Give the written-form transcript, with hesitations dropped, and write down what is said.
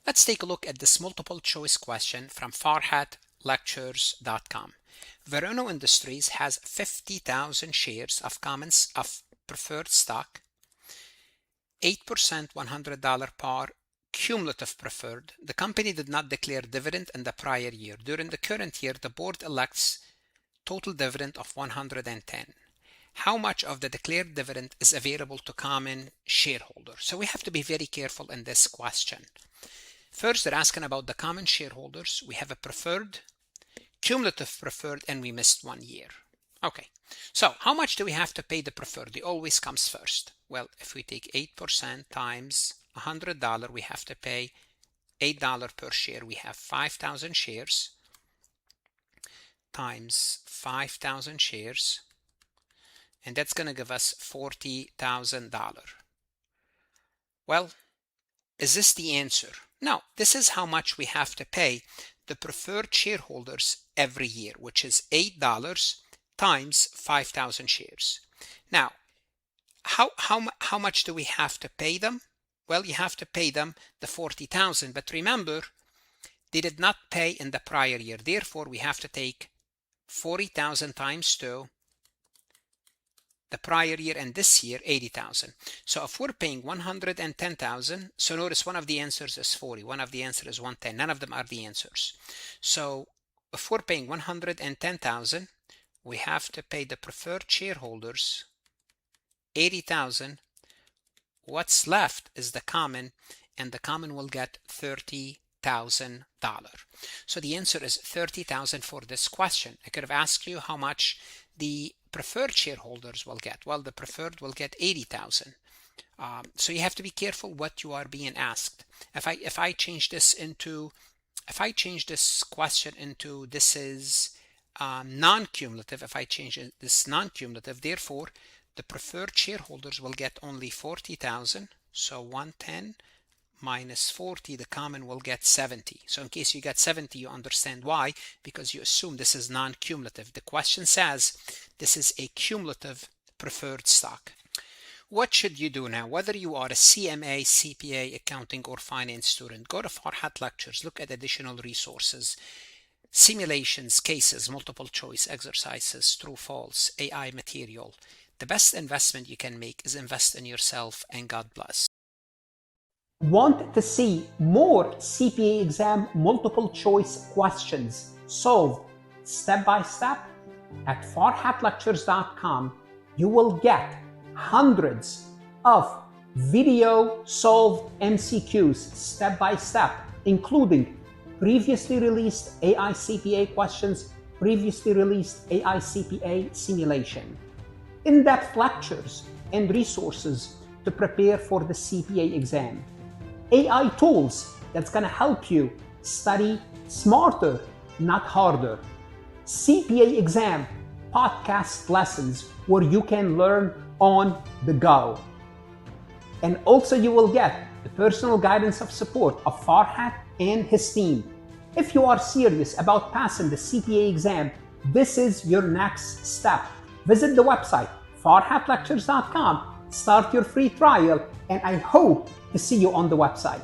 Let's take a look at this multiple choice question from farhatlectures.com. Verano Industries has 50,000 shares of preferred stock, 8% $100 par cumulative preferred. The company did not declare dividend in the prior year. During the current year, the board elects total dividend of 110. How much of the declared dividend is available to common shareholders? So we have to be very careful in this question. First, they're asking about the common shareholders. We have a preferred, cumulative preferred, and we missed 1 year. Okay, so how much do we have to pay the preferred? It always comes first. Well, if we take 8% times $100, we have to pay $8 per share. We have 5,000 shares times 5,000 shares, and that's going to give us $40,000. Well, is this the answer? No, this is how much we have to pay the preferred shareholders every year, which is $8 times 5,000 shares. Now, how much do we have to pay them? Well, you have to pay them the $40,000, but remember, they did not pay in the prior year. Therefore, we have to take 40,000 times 2, the prior year, and this year 80,000. So if we're paying 110,000, so notice one of the answers is 40, one of the answers is 110. None of them are the answers. So if we're paying 110,000, we have to pay the preferred shareholders 80,000. What's left is the common, and the common will get $30,000. So the answer is 30,000 for this question. I could have asked you how much the preferred shareholders will get. Well, the preferred will get 80,000. So you have to be careful what you are being asked. If I change this question into this is non-cumulative, if I change this non-cumulative, therefore the preferred shareholders will get only 40,000. So 110 minus 40, the common will get 70. So in case you get 70, you understand why, because you assume this is non-cumulative. The question says this is a cumulative preferred stock. What should you do now? Whether you are a CMA, CPA, accounting, or finance student, go to Farhat Lectures, look at additional resources, simulations, cases, multiple choice exercises, true, false, AI material. The best investment you can make is invest in yourself, and God bless. Want to see more CPA exam multiple choice questions solved step by step? At farhatlectures.com, you will get hundreds of video solved MCQs step by step, including previously released AI CPA questions, previously released AI CPA simulation, in-depth lectures and resources to prepare for the CPA exam, AI tools that's going to help you study smarter, not harder, CPA exam podcast lessons where you can learn on the go. And also you will get the personal guidance of support of Farhat and his team. If you are serious about passing the CPA exam, this is your next step. Visit the website farhatlectures.com, start your free trial, and I hope to see you on the website.